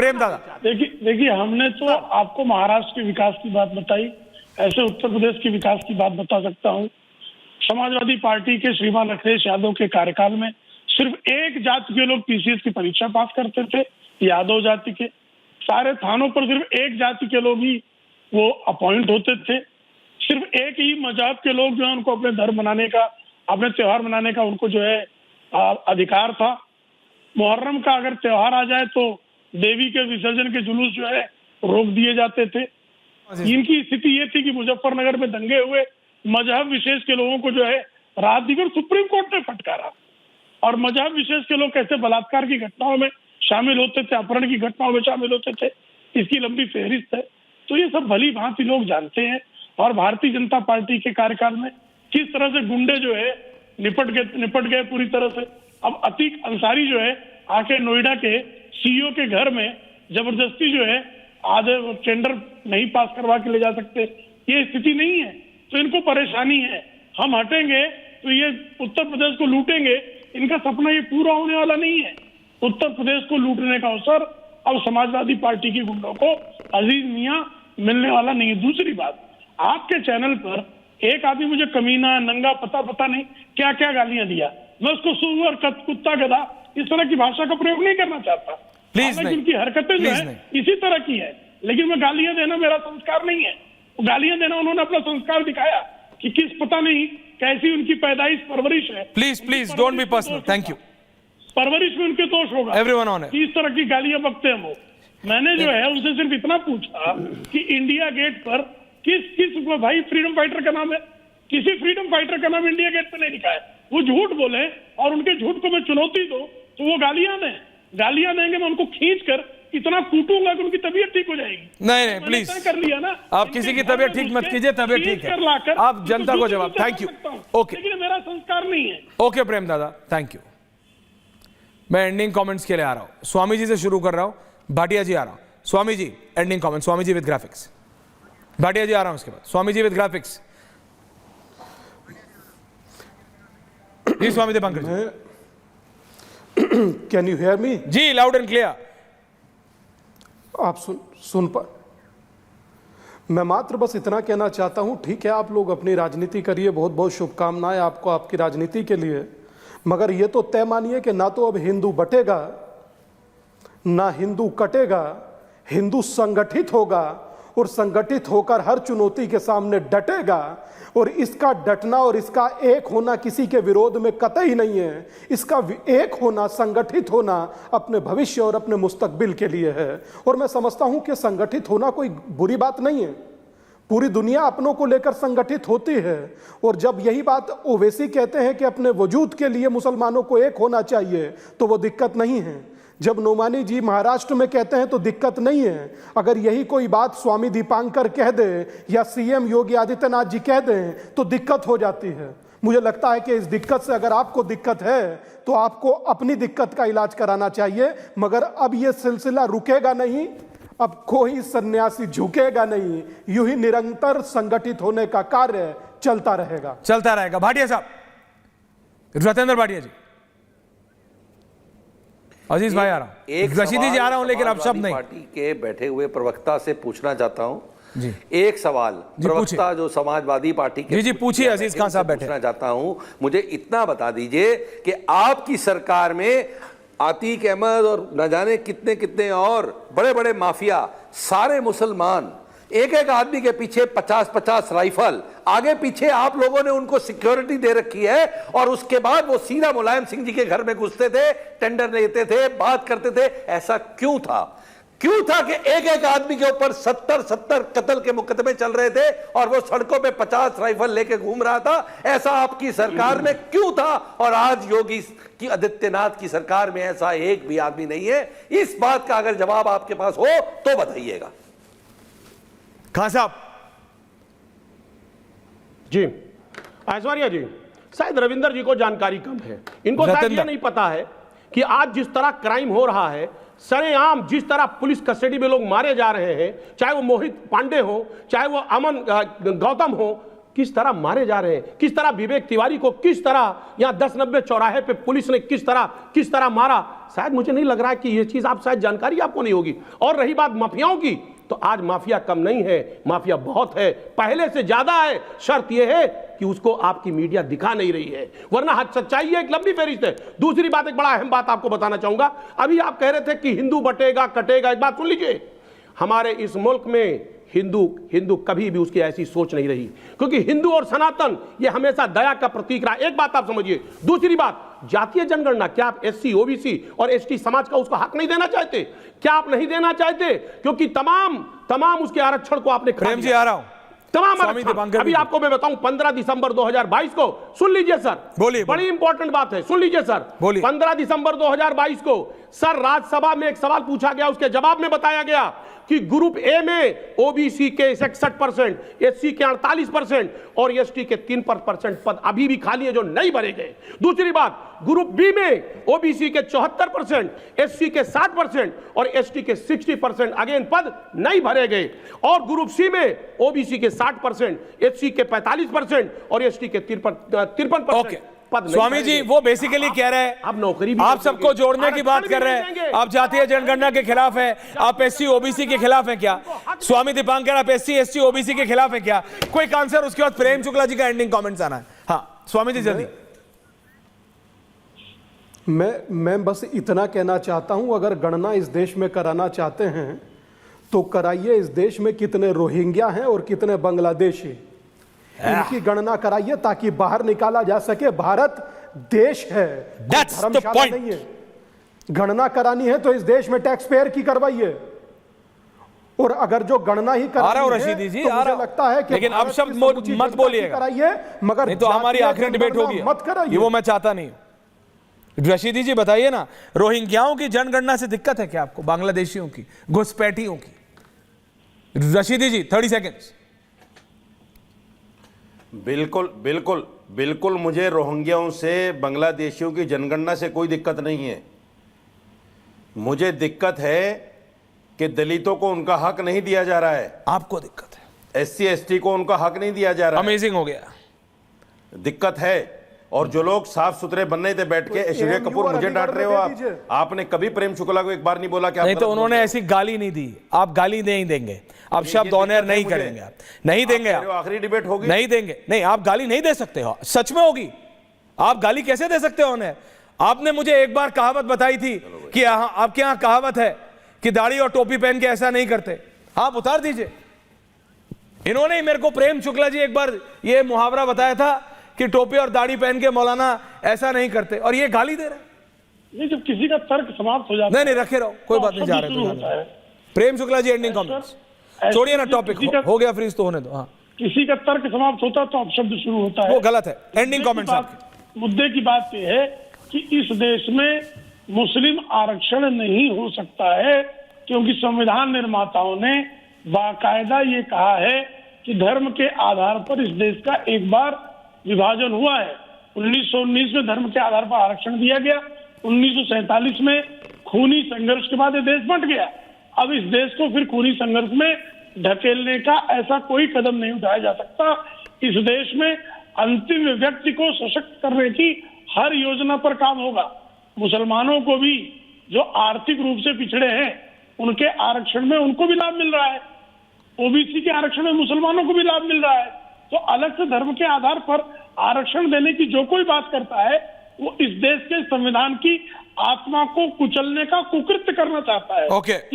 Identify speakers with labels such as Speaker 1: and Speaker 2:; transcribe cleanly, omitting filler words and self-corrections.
Speaker 1: प्रेम दादा।
Speaker 2: देखिए हमने तो आपको महाराष्ट्र के विकास की बात बताई, ऐसे उत्तर प्रदेश के विकास की बात बता सकता हूँ। समाजवादी पार्टी के श्रीमान अखिलेश यादव के कार्यकाल में सिर्फ एक जाति के लोग पीसीएस की परीक्षा पास करते थे, यादव जाति के। सारे थानों पर सिर्फ एक जाति के लोग ही वो अपॉइंट होते थे। सिर्फ एक ही मजहब के लोग जो है उनको अपने धर्म मनाने का, अपने त्योहार मनाने का उनको जो है अधिकार था। मुहर्रम का अगर त्योहार आ जाए तो देवी के विसर्जन के जुलूस जो है रोक दिए जाते थे। इनकी स्थिति ये थी कि मुजफ्फरनगर में दंगे हुए, मजहब विशेष के लोगों को जो है रात दिन सुप्रीम कोर्ट ने फटकारा, और मजहब विशेष के लोग कैसे बलात्कार की घटनाओं में शामिल होते थे, अपहरण की घटनाओं में शामिल होते थे, इसकी लंबी फहरिस्त है। तो ये सब भली भांति लोग जानते हैं। और भारतीय जनता पार्टी के कार्यकाल में किस तरह से गुंडे जो है निपट गए पूरी तरह से। अब अतीक अंसारी जो है आके नोएडा के सीईओ के घर में जबरदस्ती जो है आधे टेंडर नहीं पास करवा के ले जा सकते, ये स्थिति नहीं है। तो इनको परेशानी है, हम हटेंगे तो ये उत्तर प्रदेश को लूटेंगे। इनका सपना ये पूरा होने वाला नहीं है। उत्तर प्रदेश को लूटने का अवसर अब समाजवादी पार्टी के गुंडों को अजीज मियां मिलने वाला नहीं है। दूसरी बात, आपके चैनल पर एक आदमी मुझे कमीना, नंगा, पता नहीं क्या क्या गालियां दिया। मैं उसको सुअर, कुत्ता, गधा इस तरह की भाषा का प्रयोग नहीं करना चाहता।
Speaker 1: प्लीज नहीं,
Speaker 2: उनकी हरकतें जो है इसी तरह की है, लेकिन मैं गालियां देना मेरा संस्कार नहीं है। गालियां देना उन्होंने अपना संस्कार दिखाया कि किस पता नहीं कैसी उनकी पैदाइश, परवरिश है।
Speaker 1: Please don't be personal, thank you.
Speaker 2: परवरिश में उनके दोष होगा,
Speaker 1: एवरीवन ऑन
Speaker 2: इस तरह की गालियां बकते हैं वो। मैंने जो है उनसे सिर्फ इतना पूछा कि इंडिया गेट पर किस भाई फ्रीडम फाइटर का नाम है, किसी फ्रीडम फाइटर का नाम इंडिया गेट पे नहीं लिखा है। वो झूठ बोले और उनके झूठ को मैं चुनौती दूं तो वो गालियां देंगे, मैं उनको खींच कर इतना कूटूंगा कि उनकी तबीयत ठीक हो जाएगी।
Speaker 1: नहीं प्लीज
Speaker 2: कर लिया ना,
Speaker 1: आप किसी की तबीयत ठीक मत कीजिए, तबीयत ठीक है, आप जनता को जवाब। थैंक यू, ओके,
Speaker 2: लेकिन मेरा संस्कार नहीं है।
Speaker 1: ओके प्रेम दादा, थैंक यू। मैं एंडिंग कमेंट्स के लिए आ रहा हूं, स्वामी जी से शुरू कर रहा हूं, भाटिया जी आ रहा हूं। Swami ji ending comment, Swami ji with graphics. Bhatia ji आ रहा हूं उसके बाद, स्वामी जी विद ग्राफिक्स। जी Swami Dipankar ji,
Speaker 3: can you hear me?
Speaker 1: जी लाउड एंड क्लियर।
Speaker 3: आप सुन पा? मैं मात्र बस इतना कहना चाहता हूं, ठीक है आप लोग अपनी राजनीति करिए, बहुत बहुत शुभकामनाएं आपको आपकी राजनीति के लिए, मगर ये तो तय मानिए कि ना तो अब हिंदू बटेगा ना हिंदू कटेगा। हिंदू संगठित होगा और संगठित होकर हर चुनौती के सामने डटेगा, और इसका डटना और इसका एक होना किसी के विरोध में कतई नहीं है। इसका एक होना, संगठित होना अपने भविष्य और अपने मुस्तकबिल के लिए है। और मैं समझता हूं कि संगठित होना कोई बुरी बात नहीं है। पूरी दुनिया अपनों को लेकर संगठित होती है, और जब यही बात ओवैसी कहते हैं कि अपने वजूद के लिए मुसलमानों को एक होना चाहिए तो वो दिक्कत नहीं है। जब नोमानी जी महाराष्ट्र में कहते हैं तो दिक्कत नहीं है। अगर यही कोई बात स्वामी दीपांकर कह दे या सीएम योगी आदित्यनाथ जी कह दें तो दिक्कत हो जाती है। मुझे लगता है कि इस दिक्कत से अगर आपको दिक्कत है तो आपको अपनी दिक्कत का इलाज कराना चाहिए, मगर अब यह सिलसिला रुकेगा नहीं, अब कोई सन्यासी झुकेगा नहीं, यूं ही निरंतर संगठित होने का कार्य चलता रहेगा।
Speaker 1: भाटिया साहब, रतेंद्र भाटिया जी, अजीज भाई आ रहा हूं, रशीदी जी आ रहा हूं, लेकिन अब शब्द नहीं।
Speaker 4: पार्टी के बैठे हुए प्रवक्ता से पूछना चाहता हूं
Speaker 1: जी,
Speaker 4: एक सवाल। प्रवक्ता जो समाजवादी पार्टी के,
Speaker 1: जी पूछिए अजीज खान साहब बैठे।
Speaker 4: पूछना चाहता हूं, मुझे इतना बता दीजिए कि आपकी सरकार में आतीक अहमद और न जाने कितने कितने और बड़े बड़े माफिया, सारे मुसलमान, एक एक आदमी के पीछे 50-50 राइफल, आगे पीछे आप लोगों ने उनको सिक्योरिटी दे रखी है, और उसके बाद वो सीधा मुलायम सिंह जी के घर में घुसते थे, टेंडर लेते थे, बात करते थे। ऐसा क्यों था कि एक एक आदमी के ऊपर 70 कत्ल के मुकदमे चल रहे थे और वो सड़कों पे 50 राइफल लेके घूम रहा था? ऐसा आपकी सरकार में क्यों था? और आज योगी की, आदित्यनाथ की सरकार में ऐसा एक भी आदमी नहीं है। इस बात का अगर जवाब आपके पास हो तो बताइएगा।
Speaker 1: खान साहब
Speaker 5: जी, ऐश्वर्या जी, शायद रविंदर जी को जानकारी कम है, इनको शायद ये नहीं पता है कि आज जिस तरह क्राइम हो रहा है, सरेआम जिस तरह पुलिस कस्टडी में लोग मारे जा रहे हैं, चाहे वो मोहित पांडे हो, चाहे वो अमन गौतम हो, किस तरह मारे जा रहे हैं, किस तरह विवेक तिवारी को किस तरह यहाँ 10-90 चौराहे पे पुलिस ने किस तरह मारा। शायद मुझे नहीं लग रहा है कि ये चीज आप शायद जानकारी आपको नहीं होगी। और रही बात माफियाओं की, तो आज माफिया कम नहीं है, माफिया बहुत है, पहले से ज्यादा है। शर्त यह है कि उसको आपकी मीडिया दिखा नहीं रही है, वरना सच्चाई एक लंबी फहरिस्त है। दूसरी बात, एक बड़ा अहम बात आपको बताना चाहूंगा। अभी आप कह रहे थे कि हिंदू बटेगा कटेगा, एक बात सुन लीजिए, हमारे इस मुल्क में हिंदू कभी भी उसकी ऐसी सोच नहीं रही, क्योंकि हिंदू और सनातन ये हमेशा दया का प्रतीक रहा। एक बात आप समझिए। दूसरी बात, जातीय जनगणना, क्या आप एससी, ओबीसी और एसटी समाज का उसको हक नहीं देना चाहते? क्या आप नहीं देना चाहते? क्योंकि तमाम उसके आरक्षण को आपने
Speaker 1: प्रेम जी आ रहा हूं,
Speaker 5: तमाम अभी आपको मैं बताऊं, 15 दिसंबर 2022 को, सुन लीजिए सर,
Speaker 1: बोलिए,
Speaker 5: बड़ी इंपॉर्टेंट बात है, सुन लीजिए सर, 15 दिसंबर 2022 को सर राज्यसभा में एक सवाल पूछा गया, उसके जवाब में बताया गया कि ग्रुप ए में ओबीसी के 61%, एससी के 48% और एसटी के 3% पद अभी भी खाली है जो नहीं भरे गए। दूसरी बात, ग्रुप बी में ओबीसी के 74%, एससी के 60% और एसटी के 60% अगेन पद नहीं भरे गए। और ग्रुप सी में ओबीसी के 60%, एससी के 45% और एसटी के 53%।
Speaker 1: स्वामी जी वो बेसिकली कह रहे हैं
Speaker 5: आप नौकरी,
Speaker 1: आप सबको जोड़ने की बात कर रहे हैं, आप जातीय जनगणना के खिलाफ है, आप एससी ओबीसी के खिलाफ है क्या? स्वामी दीपांकर, आप एससी एसटी ओबीसी के खिलाफ है क्या? क्विक आंसर, उसके बाद प्रेम शुक्ला जी का एंडिंग कमेंट्स आना है। हाँ स्वामी जी जल्दी।
Speaker 3: मैं बस इतना कहना चाहता हूं, अगर गणना इस देश में कराना चाहते हैं तो कराइए इस देश में कितने रोहिंग्या हैं और कितने बांग्लादेशी, इनकी गणना कराइए ताकि बाहर निकाला जा सके। भारत देश है, धर्मशाला नहीं है। गणना करानी है तो इस देश में टैक्स पेयर की करवाइए। और अगर जो गणना ही करानी है
Speaker 1: रशीदी जी,
Speaker 3: तो मुझे लगता है कि
Speaker 1: लेकिन अब शब्द मत बोलिएगा,
Speaker 3: कराइए, मगर
Speaker 1: नहीं तो हमारी आखिरी डिबेट होगी,
Speaker 3: मत कराइए,
Speaker 1: वो मैं चाहता नहीं। रशीदी जी बताइए ना, रोहिंग्याओं की जनगणना से दिक्कत है क्या आपको? बांग्लादेशियों की, घुसपैठियों की? रशीदी जी 30 सेकेंड्स।
Speaker 6: बिल्कुल मुझे रोहिंग्याओं से, बांग्लादेशियों की जनगणना से कोई दिक्कत नहीं है। मुझे दिक्कत है कि दलितों को उनका हक नहीं दिया जा रहा है।
Speaker 1: आपको दिक्कत है?
Speaker 6: एससी एसटी को उनका हक नहीं दिया जा रहा है।
Speaker 1: अमेजिंग हो गया,
Speaker 6: दिक्कत है। और जो लोग साफ सुथरे बनने थे बैठ के, ऐश्वर्या कपूर मुझे डांट रहे हो आप। आपने कभी प्रेम शुक्ला को एक बार नहीं बोला कि
Speaker 1: नहीं, तो उन्होंने ऐसी गाली नहीं दी, आप गाली नहीं देंगे, आप शब्द ऑन एयर नहीं करेंगे, आप नहीं देंगे, आप
Speaker 6: आखिरी डिबेट होगी,
Speaker 1: नहीं देंगे। नहीं, आप गाली नहीं दे सकते हो, सच में होगी। आप गाली कैसे दे सकते हो ऑन एयर? आपने मुझे एक बार कहावत बताई थी कि आपके यहाँ कहावत है कि दाढ़ी और टोपी पहन के ऐसा नहीं करते, आप उतार दीजिए। इन्होंने ही मेरे को, प्रेम शुक्ला जी, एक बार ये मुहावरा बताया था कि टोपी और दाढ़ी पहन के मौलाना ऐसा नहीं करते, और ये गाली दे रहे।
Speaker 2: नहीं, जब किसी का तर्क समाप्त हो जाता है,
Speaker 1: नहीं रखे रहो, कोई बात नहीं, जा रहे हो। प्रेम शुक्ला जी एंडिंग कमेंट्स, छोड़िए ना टॉपिक, हो गया फ्रीज तो होने दो। हाँ,
Speaker 2: किसी का तर्क समाप्त होता तो अपशब्द शुरू होता है,
Speaker 1: वो गलत है। एंडिंग कमेंट्स आपके।
Speaker 2: मुद्दे की बात यह है कि इस देश में मुस्लिम आरक्षण नहीं हो सकता है, क्योंकि संविधान निर्माताओं ने बाकायदा ये कहा है कि धर्म के आधार पर इस देश का एक बार विभाजन हुआ है। 1919 में धर्म के आधार पर आरक्षण दिया गया, 1947 में खूनी संघर्ष के बाद ये देश बंट गया। अब इस देश को फिर खूनी संघर्ष में ढकेलने का ऐसा कोई कदम नहीं उठाया जा सकता। इस देश में अंतिम व्यक्ति को सशक्त करने की हर योजना पर काम होगा। मुसलमानों को भी, जो आर्थिक रूप से पिछड़े हैं, उनके आरक्षण में उनको भी लाभ मिल रहा है, ओबीसी के आरक्षण में मुसलमानों को भी लाभ मिल रहा है। तो अलग से धर्म के आधार पर आरक्षण देने की जो कोई बात करता है, वो इस देश के संविधान की आत्मा को कुचलने का कुकृत्य करना चाहता है।
Speaker 1: ओके।